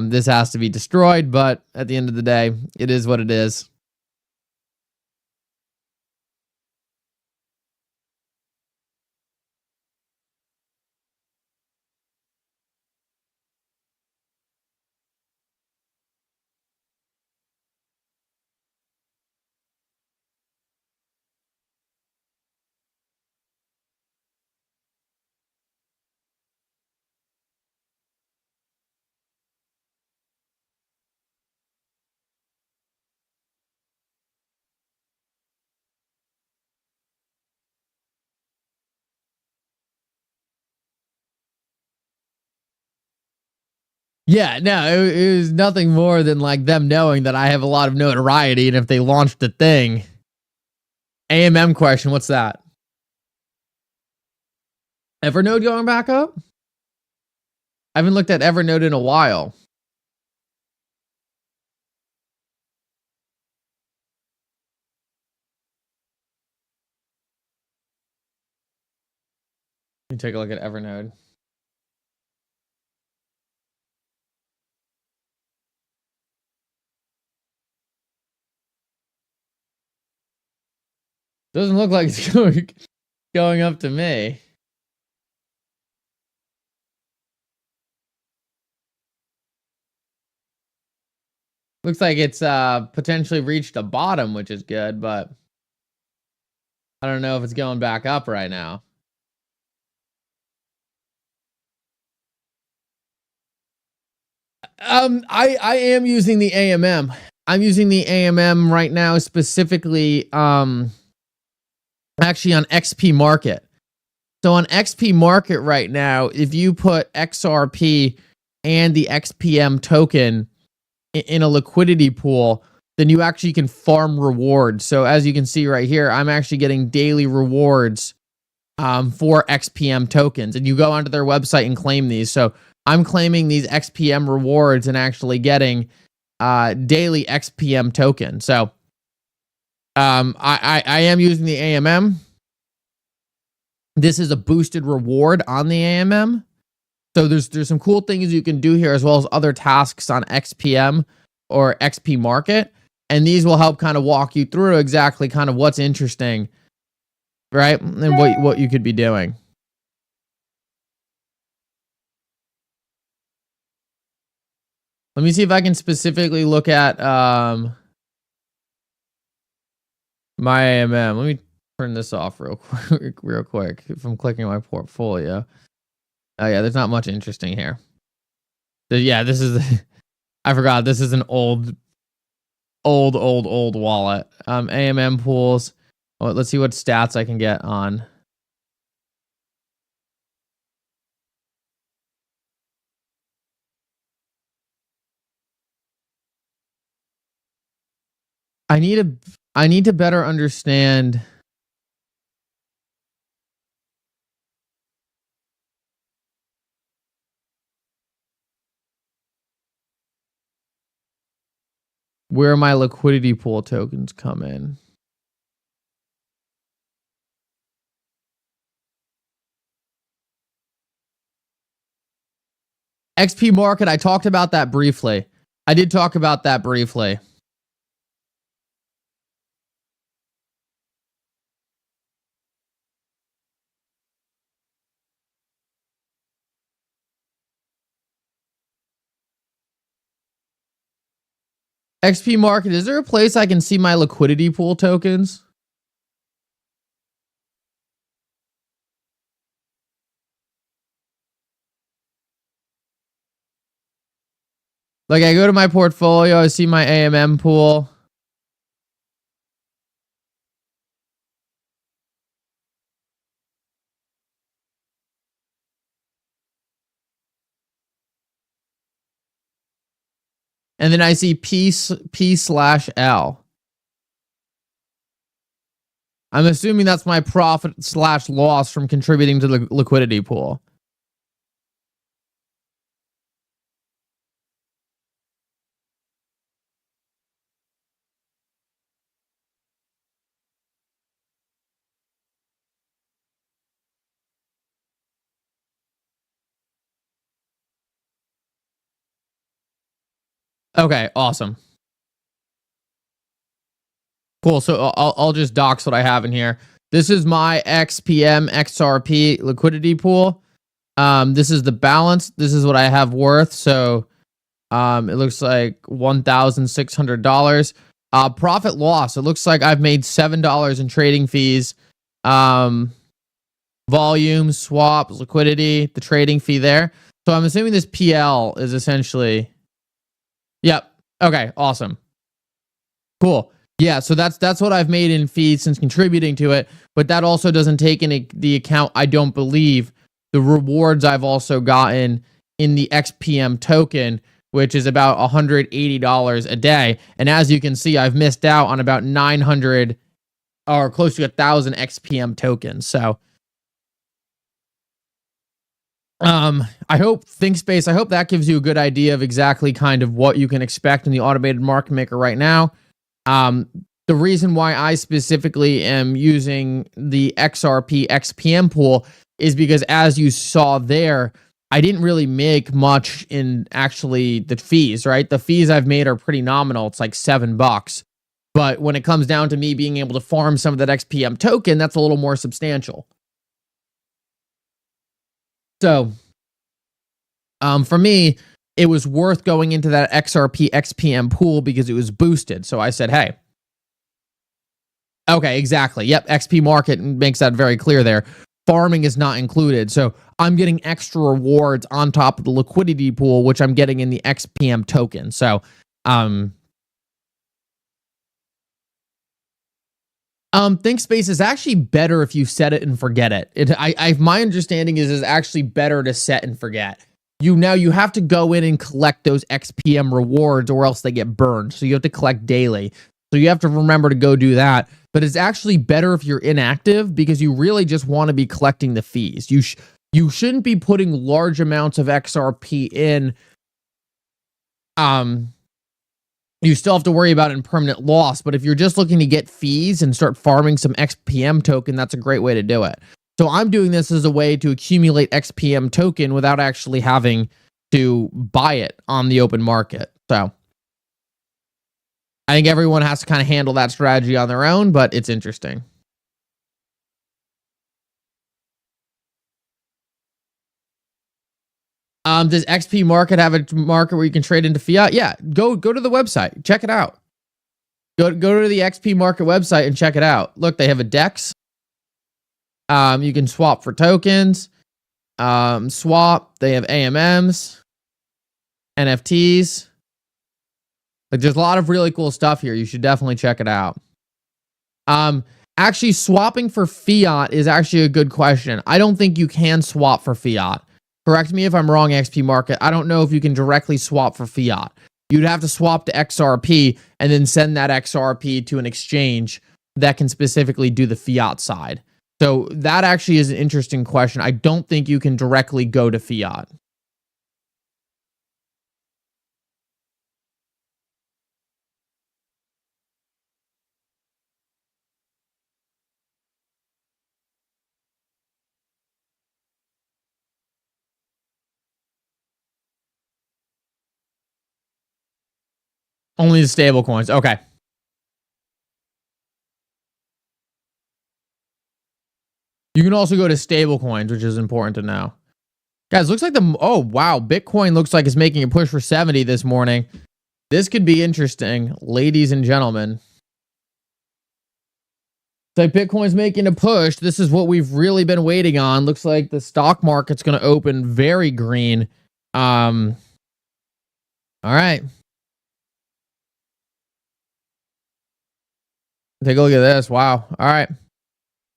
this has to be destroyed. But at the end of the day, it is what it is. Yeah, no, it was nothing more than like them knowing that I have a lot of notoriety, and if they launched a thing. AMM question, what's that? Evernote going back up? I haven't looked at Evernote in a while. Let me take a look at Evernote. Doesn't look like it's going up to me. Looks like it's potentially reached a bottom, which is good, but I don't know if it's going back up right now. I am using the AMM. I'm using the AMM right now, specifically actually on XP Market. So on XP Market right now, if you put XRP and the XPM token in a liquidity pool, then you actually can farm rewards. So as you can see right here, I'm actually getting daily rewards for XPM tokens, and you go onto their website and claim these. So I'm claiming these XPM rewards and actually getting daily XPM tokens. So I am using the AMM. This is a boosted reward on the AMM. So there's some cool things you can do here, as well as other tasks on XPM or XP Market. And these will help kind of walk you through exactly kind of what's interesting, right? And what you could be doing. Let me see if I can specifically look at my AMM. Let me turn this off real quick. If I'm clicking my portfolio. Oh yeah, there's not much interesting here. Yeah, this is I forgot this is an old wallet. AMM pools. Oh, let's see what stats I can get on. I need to better understand where my liquidity pool tokens come in. XP Market, I talked about that briefly. I did talk about that briefly. XP Market, is there a place I can see my liquidity pool tokens? Like I go to my portfolio, I see my AMM pool. And then I see P/L. I'm assuming that's my profit/loss from contributing to the liquidity pool. Okay, awesome. Cool. So I'll just dox what I have in here. This is my XPM XRP liquidity pool. This is the balance. This is what I have worth. So it looks like $1,600. Profit loss. It looks like I've made $7 in trading fees. Volume, swap, liquidity, the trading fee there. So I'm assuming this PL is essentially. Yep. Okay. Awesome. Cool. Yeah. So that's what I've made in fees since contributing to it. But that also doesn't take into the account, I don't believe, the rewards I've also gotten in the XPM token, which is about $180 a day. And as you can see, I've missed out on about 900 or close to 1,000 XPM tokens. So I hope ThinkSpace, I hope that gives you a good idea of exactly kind of what you can expect in the automated market maker right now. The reason why I specifically am using the XRP XPM pool is because, as you saw there, I didn't really make much in actually the fees, right? The fees I've made are pretty nominal. It's like $7. But when it comes down to me being able to farm some of that XPM token, that's a little more substantial. So, for me, it was worth going into that XRP XPM pool because it was boosted. So I said, hey, okay, exactly. Yep, XP Market makes that very clear there. Farming is not included. So I'm getting extra rewards on top of the liquidity pool, which I'm getting in the XPM token. So, ThinkSpace is actually better if you set it and forget it. My understanding is actually better to set and forget. You have to go in and collect those XPM rewards or else they get burned. So you have to collect daily. So you have to remember to go do that. But it's actually better if you're inactive because you really just want to be collecting the fees. You shouldn't be putting large amounts of XRP in. You still have to worry about impermanent loss, but if you're just looking to get fees and start farming some XPM token, that's a great way to do it. So I'm doing this as a way to accumulate XPM token without actually having to buy it on the open market. So I think everyone has to kind of handle that strategy on their own, but it's interesting. Does XP Market have a market where you can trade into fiat? Yeah, go to the website. Check it out. Go to the XP Market website and check it out. Look, they have a DEX. You can swap for tokens. Swap. They have AMMs, NFTs. Like, there's a lot of really cool stuff here. You should definitely check it out. Actually, swapping for fiat is actually a good question. I don't think you can swap for fiat. Correct me if I'm wrong, XP Market. I don't know if you can directly swap for fiat. You'd have to swap to XRP and then send that XRP to an exchange that can specifically do the fiat side. So that actually is an interesting question. I don't think you can directly go to fiat. Only the stable coins. Okay. You can also go to stable coins, which is important to know. Guys, looks like oh wow, Bitcoin looks like it's making a push for 70 this morning. This could be interesting, ladies and gentlemen. So Bitcoin's making a push. This is what we've really been waiting on. Looks like the stock market's going to open very green. All right. Take a look at this. Wow. All right.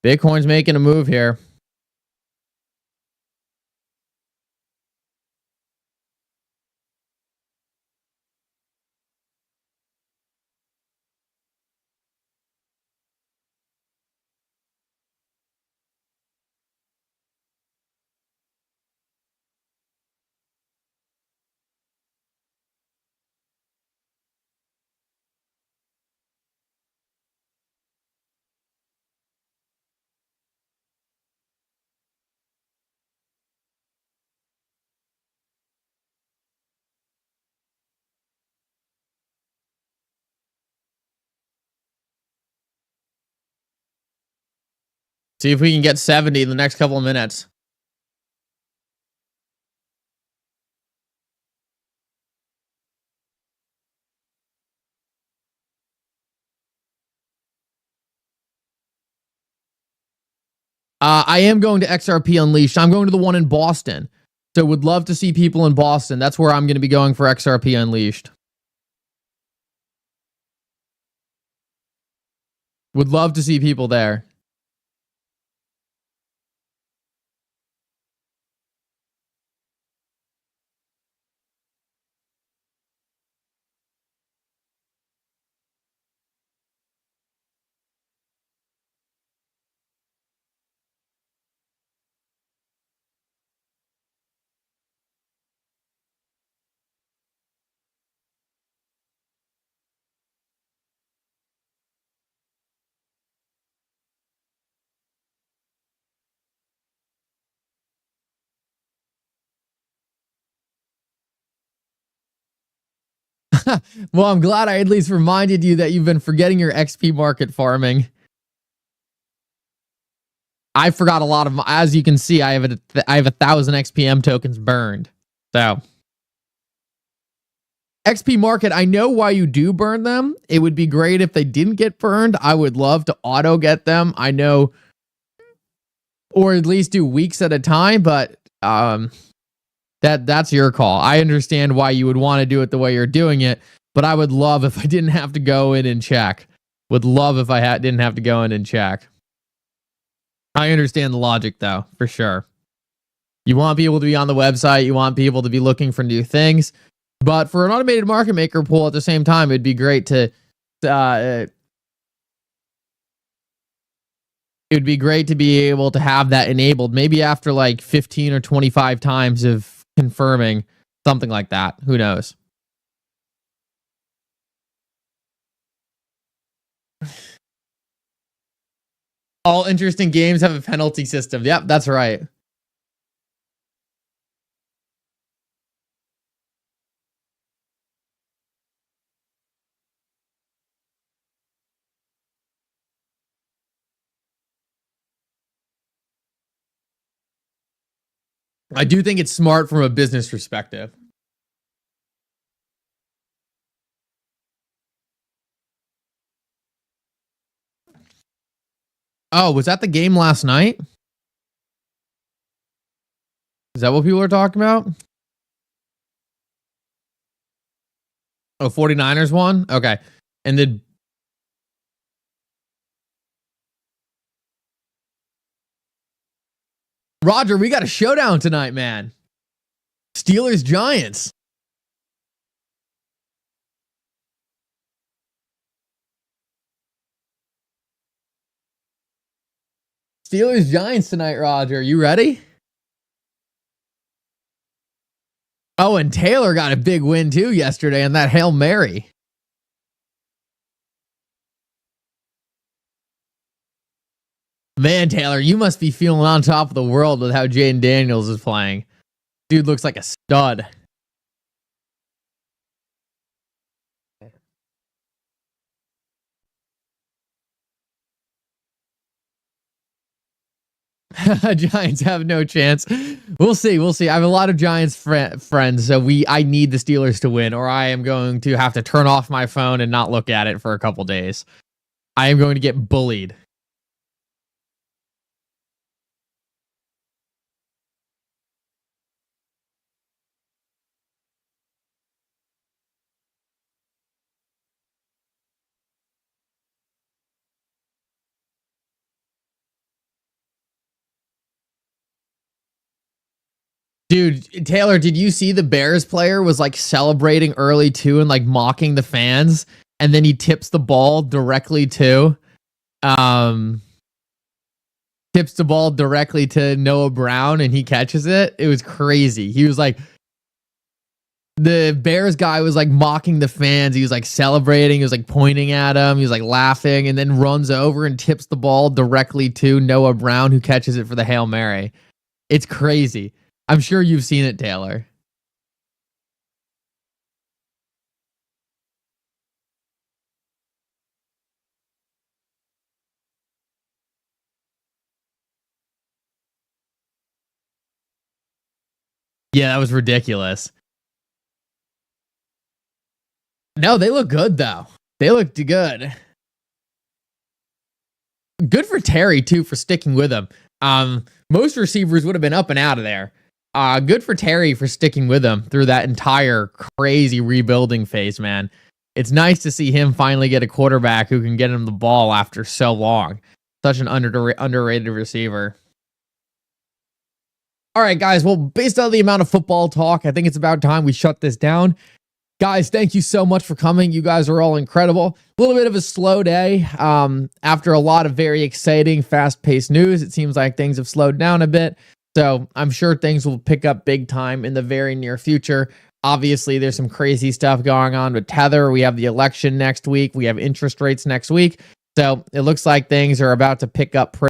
Bitcoin's making a move here. See if we can get 70 in the next couple of minutes. I am going to XRP Unleashed. I'm going to the one in Boston. So would love to see people in Boston. That's where I'm going to be going for XRP Unleashed. Would love to see people there. Well, I'm glad I at least reminded you that you've been forgetting your XP market farming. I forgot a lot of my, as you can see, I have 1,000 XPM tokens burned. So XP market, I know why you do burn them. It would be great if they didn't get burned. I would love to auto get them. I know, or at least do weeks at a time, but that's your call. I understand why you would want to do it the way you're doing it, but I would love if I didn't have to go in and check. Would love if I didn't have to go in and check. I understand the logic though, for sure. You want people to be on the website, you want people to be looking for new things, but for an automated market maker pool at the same time, it'd be great to it would be great to be able to have that enabled maybe after like 15 or 25 times of confirming, something like that. Who knows? All interesting games have a penalty system. Yep, that's right. I do think it's smart from a business perspective. Oh, was that the game last night? Is that what people are talking about? Oh, 49ers won? Okay. And then Roger, we got a showdown tonight, man. Steelers Giants. Steelers Giants tonight, Roger. You ready? Oh, and Taylor got a big win too yesterday on that Hail Mary. Man, Taylor, you must be feeling on top of the world with how Jaden Daniels is playing. Dude looks like a stud. Giants have no chance. We'll see. We'll see. I have a lot of Giants friends, so I need the Steelers to win, or I am going to have to turn off my phone and not look at it for a couple days. I am going to get bullied. Dude, Taylor, did you see the Bears player was like celebrating early too and like mocking the fans, and then he tips the ball directly to Noah Brown and he catches it? It was crazy. He was like, the Bears guy was like mocking the fans. He was like celebrating. He was like pointing at him. He was like laughing, and then runs over and tips the ball directly to Noah Brown, who catches it for the Hail Mary. It's crazy. I'm sure you've seen it, Taylor. Yeah, that was ridiculous. No, they look good, though. They looked good. Good for Terry, too, for sticking with him. Most receivers would have been up and out of there. Good for Terry for sticking with him through that entire crazy rebuilding phase, man. It's nice to see him finally get a quarterback who can get him the ball after so long. Such an underrated receiver. All right, guys. Well, based on the amount of football talk, I think it's about time we shut this down. Guys, thank you so much for coming. You guys are all incredible. A little bit of a slow day. After a lot of very exciting, fast-paced news, it seems like things have slowed down a bit. So I'm sure things will pick up big time in the very near future. Obviously, there's some crazy stuff going on with Tether. We have the election next week. We have interest rates next week. So it looks like things are about to pick up